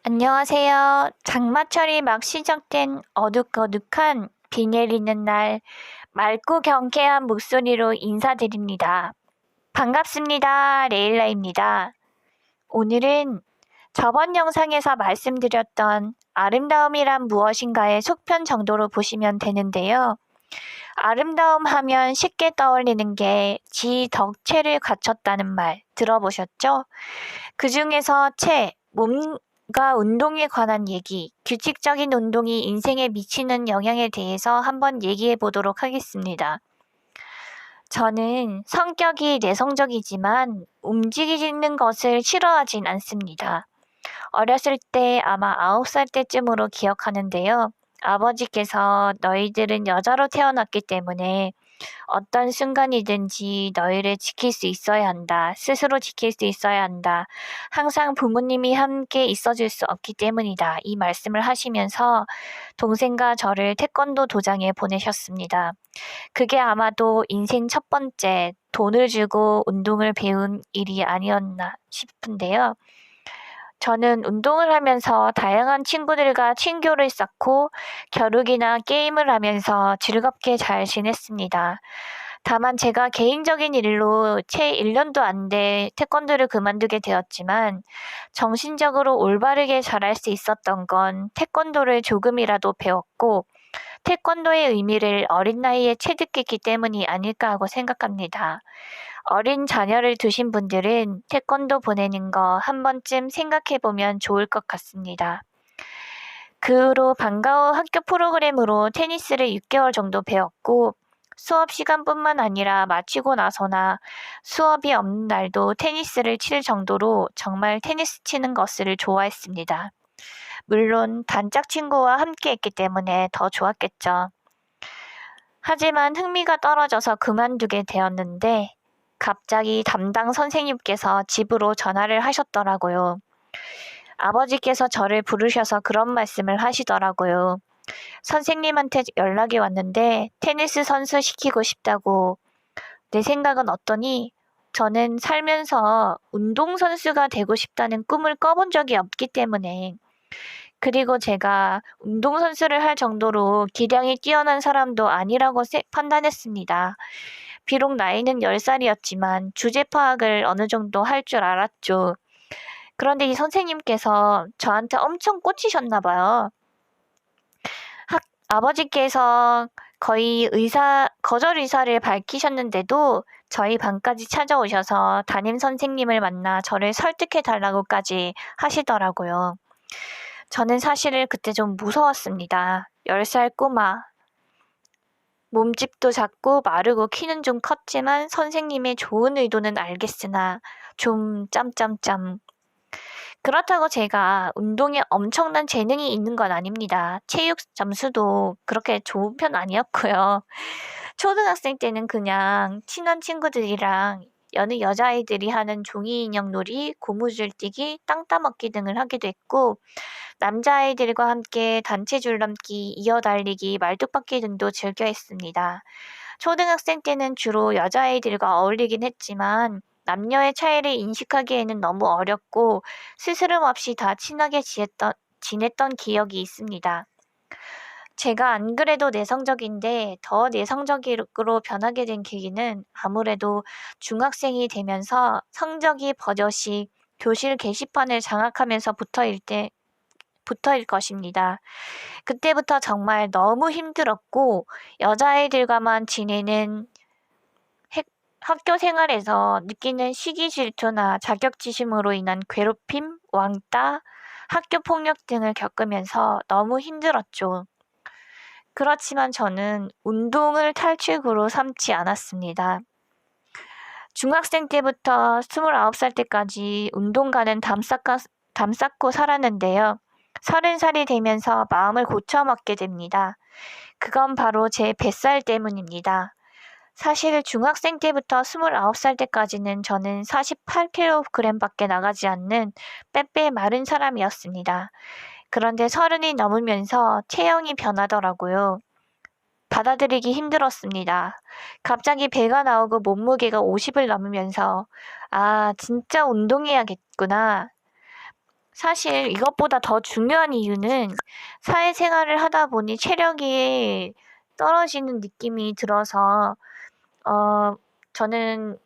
안녕하세요. 장마철이 막 시작된 어둑어둑한 비 내리는 날 맑고 경쾌한 목소리로 인사드립니다. 반갑습니다. 레일라입니다. 오늘은 저번 영상에서 말씀드렸던 아름다움이란 무엇인가의 속편 정도로 보시면 되는데요. 아름다움 하면 쉽게 떠올리는 게 지덕체를 갖췄다는 말 들어보셨죠? 그 중에서 체, 몸과 운동에 관한 얘기, 규칙적인 운동이 인생에 미치는 영향에 대해서 한번 얘기해 보도록 하겠습니다. 저는 성격이 내성적이지만 움직이는 것을 싫어하진 않습니다. 어렸을 때 아마 9살 때쯤으로 기억하는데요. 아버지께서 너희들은 여자로 태어났기 때문에 어떤 순간이든지 너희를 지킬 수 있어야 한다. 스스로 지킬 수 있어야 한다. 항상 부모님이 함께 있어줄 수 없기 때문이다. 이 말씀을 하시면서 동생과 저를 태권도 도장에 보내셨습니다. 그게 아마도 인생 첫 번째 돈을 주고 운동을 배운 일이 아니었나 싶은데요. 저는 운동을 하면서 다양한 친구들과 친교를 쌓고 겨루기나 게임을 하면서 즐겁게 잘 지냈습니다. 다만 제가 개인적인 일로 채 1년도 안 돼 태권도를 그만두게 되었지만 정신적으로 올바르게 잘할 수 있었던 건 태권도를 조금이라도 배웠고 태권도의 의미를 어린 나이에 체득했기 때문이 아닐까 하고 생각합니다. 어린 자녀를 두신 분들은 태권도 보내는 거 한 번쯤 생각해 보면 좋을 것 같습니다. 그 후로 방과 후 학교 프로그램으로 테니스를 6개월 정도 배웠고 수업 시간뿐만 아니라 마치고 나서나 수업이 없는 날도 테니스를 칠 정도로 정말 테니스 치는 것을 좋아했습니다. 물론 단짝 친구와 함께 했기 때문에 더 좋았겠죠. 하지만 흥미가 떨어져서 그만두게 되었는데 갑자기 담당 선생님께서 집으로 전화를 하셨더라고요. 아버지께서 저를 부르셔서 그런 말씀을 하시더라고요. 선생님한테 연락이 왔는데 테니스 선수 시키고 싶다고. 내 생각은 어떠니? 저는 살면서 운동선수가 되고 싶다는 꿈을 꿔본 적이 없기 때문에 그리고 제가 운동선수를 할 정도로 기량이 뛰어난 사람도 아니라고 판단했습니다. 비록 나이는 10살이었지만 주제 파악을 어느 정도 할 줄 알았죠. 그런데 이 선생님께서 저한테 엄청 꽂히셨나 봐요. 아버지께서 거의 거절 의사를 밝히셨는데도 저희 반까지 찾아오셔서 담임 선생님을 만나 저를 설득해 달라고까지 하시더라고요. 저는 사실 그때 좀 무서웠습니다. 10살 꼬마. 몸집도 작고 마르고 키는 좀 컸지만 선생님의 좋은 의도는 알겠으나 좀 짬짬짬. 그렇다고 제가 운동에 엄청난 재능이 있는 건 아닙니다. 체육 점수도 그렇게 좋은 편 아니었고요. 초등학생 때는 그냥 친한 친구들이랑 여느 여자아이들이 하는 종이 인형 놀이, 고무줄 뛰기, 땅 따먹기 등을 하기도 했고 남자아이들과 함께 단체 줄넘기, 이어달리기, 말뚝박기 등도 즐겨 했습니다. 초등학생 때는 주로 여자아이들과 어울리긴 했지만 남녀의 차이를 인식하기에는 너무 어렵고 스스럼 없이 다 친하게 지냈던 기억이 있습니다. 제가 안 그래도 내성적인데 더 내성적으로 변하게 된 계기는 아무래도 중학생이 되면서 성적이 버젓이 교실 게시판을 장악하면서 붙어일 것입니다. 그때부터 정말 너무 힘들었고 여자아이들과만 지내는 학교 생활에서 느끼는 시기 질투나 자격지심으로 인한 괴롭힘, 왕따, 학교 폭력 등을 겪으면서 너무 힘들었죠. 그렇지만 저는 운동을 탈출구로 삼지 않았습니다. 중학생 때부터 29살 때까지 운동가는 담쌓고 살았는데요. 30살이 되면서 마음을 고쳐먹게 됩니다. 그건 바로 제 뱃살 때문입니다. 사실 중학생 때부터 29살 때까지는 저는 48kg 밖에 나가지 않는 빼빼 마른 사람이었습니다. 그런데 30이 넘으면서 체형이 변하더라고요. 받아들이기 힘들었습니다. 갑자기 배가 나오고 몸무게가 50을 넘으면서 아, 진짜 운동해야겠구나. 사실 이것보다 더 중요한 이유는 사회생활을 하다 보니 체력이 떨어지는 느낌이 들어서 저는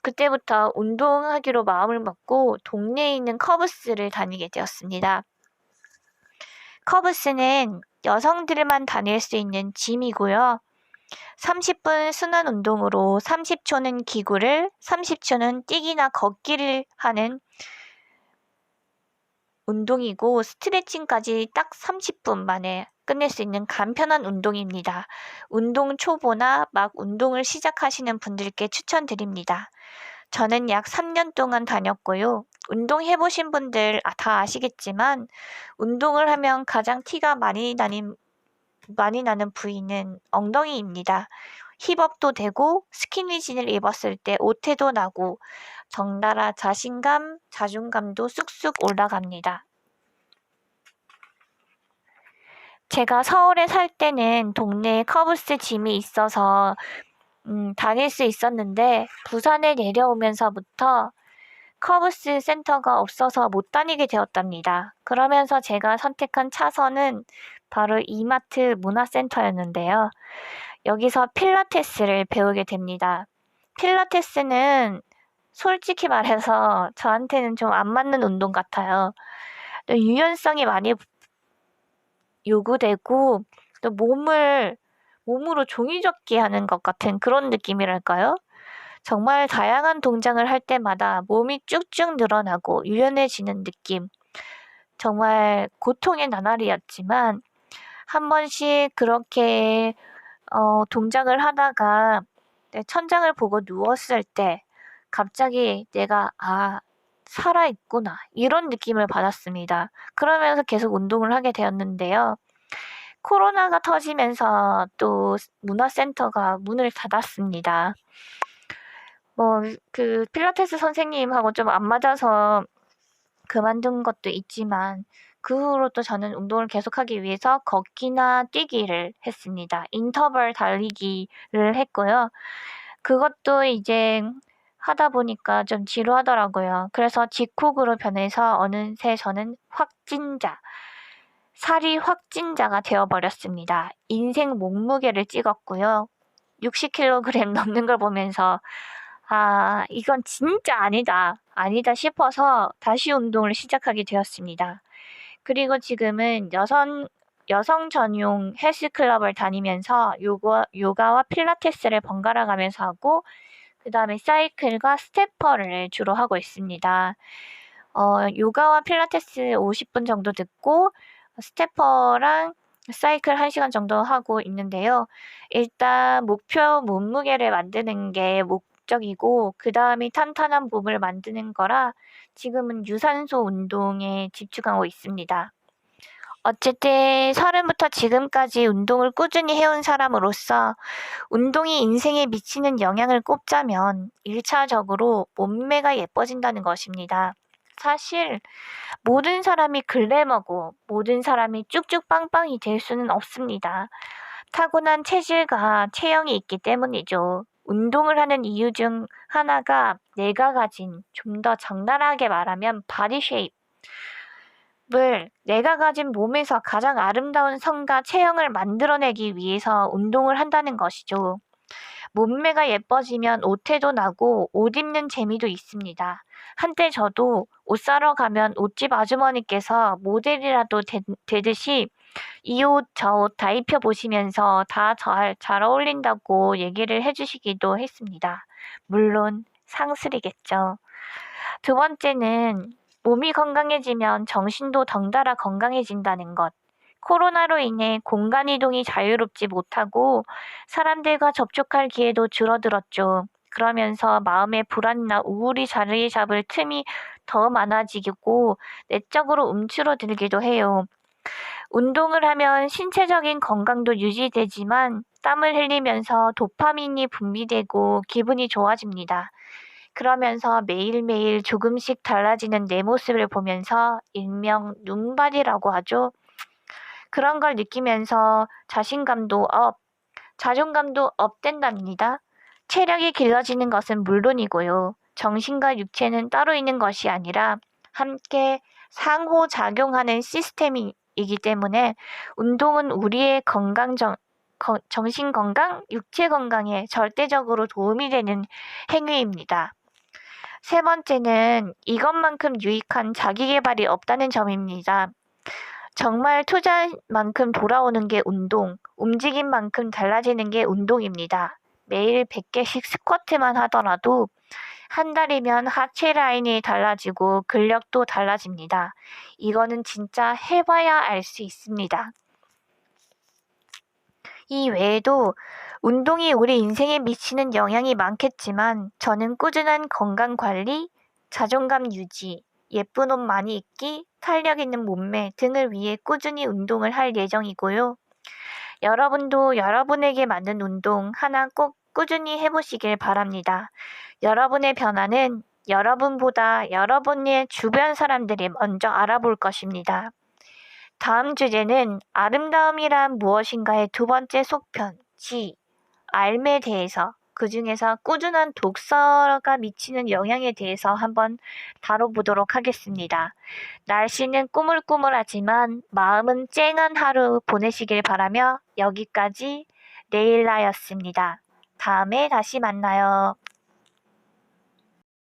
그때부터 운동하기로 마음을 먹고 동네에 있는 커브스를 다니게 되었습니다. 커브스는 여성들만 다닐 수 있는 짐이고요. 30분 순환 운동으로 30초는 기구를, 30초는 뛰기나 걷기를 하는 운동이고 스트레칭까지 딱 30분 만에 끝낼 수 있는 간편한 운동입니다. 운동 초보나 막 운동을 시작하시는 분들께 추천드립니다. 저는 약 3년 동안 다녔고요. 운동해보신 분들 다 아시겠지만 운동을 하면 가장 티가 많이 나는 부위는 엉덩이입니다. 힙업도 되고 스키니진을 입었을 때 오태도 나고 덩달아 자신감, 자존감도 쑥쑥 올라갑니다. 제가 서울에 살 때는 동네에 커브스 짐이 있어서 다닐 수 있었는데 부산에 내려오면서부터 커브스 센터가 없어서 못 다니게 되었답니다. 그러면서 제가 선택한 차선은 바로 이마트 문화센터였는데요. 여기서 필라테스를 배우게 됩니다. 필라테스는 솔직히 말해서 저한테는 좀 안 맞는 운동 같아요. 또 유연성이 많이 요구되고 또 몸으로 종이접기 하는 것 같은 그런 느낌이랄까요? 정말 다양한 동작을 할 때마다 몸이 쭉쭉 늘어나고 유연해지는 느낌. 정말 고통의 나날이었지만 한 번씩 그렇게 동작을 하다가 천장을 보고 누웠을 때 갑자기 내가 살아있구나 이런 느낌을 받았습니다. 그러면서 계속 운동을 하게 되었는데요. 코로나가 터지면서 또 문화센터가 문을 닫았습니다. 그 필라테스 선생님하고 좀 안 맞아서 그만둔 것도 있지만 그 후로 또 저는 운동을 계속하기 위해서 걷기나 뛰기를 했습니다. 인터벌 달리기를 했고요. 그것도 이제 하다 보니까 좀 지루하더라고요. 그래서 직콕으로 변해서 어느새 저는 살이 확진자가 되어버렸습니다. 인생 몸무게를 찍었고요. 60kg 넘는 걸 보면서 이건 진짜 아니다 싶어서 다시 운동을 시작하게 되었습니다. 그리고 지금은 여성 전용 헬스클럽을 다니면서 요가와 필라테스를 번갈아 가면서 하고 그 다음에 사이클과 스테퍼를 주로 하고 있습니다. 요가와 필라테스 50분 정도 듣고 스테퍼랑 사이클 1시간 정도 하고 있는데요. 일단 목표 몸무게를 만드는 게 목적이고 그 다음에 탄탄한 몸을 만드는 거라 지금은 유산소 운동에 집중하고 있습니다. 어쨌든 30부터 지금까지 운동을 꾸준히 해온 사람으로서 운동이 인생에 미치는 영향을 꼽자면 1차적으로 몸매가 예뻐진다는 것입니다. 사실 모든 사람이 글래머고 모든 사람이 쭉쭉 빵빵이 될 수는 없습니다. 타고난 체질과 체형이 있기 때문이죠. 운동을 하는 이유 중 하나가 내가 가진 좀 더 적나라하게 말하면 바디 쉐입을 내가 가진 몸에서 가장 아름다운 성과 체형을 만들어내기 위해서 운동을 한다는 것이죠. 몸매가 예뻐지면 옷태도 나고 옷 입는 재미도 있습니다. 한때 저도 옷 사러 가면 옷집 아주머니께서 모델이라도 되듯이 이 옷, 저 옷 다 입혀보시면서 다 잘 어울린다고 얘기를 해주시기도 했습니다. 물론 상술이겠죠. 두 번째는 몸이 건강해지면 정신도 덩달아 건강해진다는 것. 코로나로 인해 공간 이동이 자유롭지 못하고 사람들과 접촉할 기회도 줄어들었죠. 그러면서 마음의 불안이나 우울이 자리 잡을 틈이 더 많아지고 내적으로 움츠러들기도 해요. 운동을 하면 신체적인 건강도 유지되지만 땀을 흘리면서 도파민이 분비되고 기분이 좋아집니다. 그러면서 매일매일 조금씩 달라지는 내 모습을 보면서 일명 눈발이라고 하죠. 그런 걸 느끼면서 자신감도 자존감도 업된답니다. 체력이 길러지는 것은 물론이고요. 정신과 육체는 따로 있는 것이 아니라 함께 상호작용하는 시스템이기 때문에 운동은 우리의 정신 건강, 육체 건강에 절대적으로 도움이 되는 행위입니다. 세 번째는 이것만큼 유익한 자기계발이 없다는 점입니다. 정말 투자만큼 돌아오는 게 운동, 움직임만큼 달라지는 게 운동입니다. 매일 100개씩 스쿼트만 하더라도 한 달이면 하체 라인이 달라지고 근력도 달라집니다. 이거는 진짜 해봐야 알 수 있습니다. 이 외에도 운동이 우리 인생에 미치는 영향이 많겠지만 저는 꾸준한 건강 관리, 자존감 유지, 예쁜 옷 많이 입기, 탄력 있는 몸매 등을 위해 꾸준히 운동을 할 예정이고요. 여러분도 여러분에게 맞는 운동 하나 꼭 꾸준히 해보시길 바랍니다. 여러분의 변화는 여러분보다 여러분의 주변 사람들이 먼저 알아볼 것입니다. 다음 주제는 아름다움이란 무엇인가의 두 번째 속편, 삶에 대해서, 그 중에서 꾸준한 독서가 미치는 영향에 대해서 한번 다뤄보도록 하겠습니다. 날씨는 꾸물꾸물하지만 마음은 쨍한 하루 보내시길 바라며 여기까지 레일라였습니다. 다음에 다시 만나요.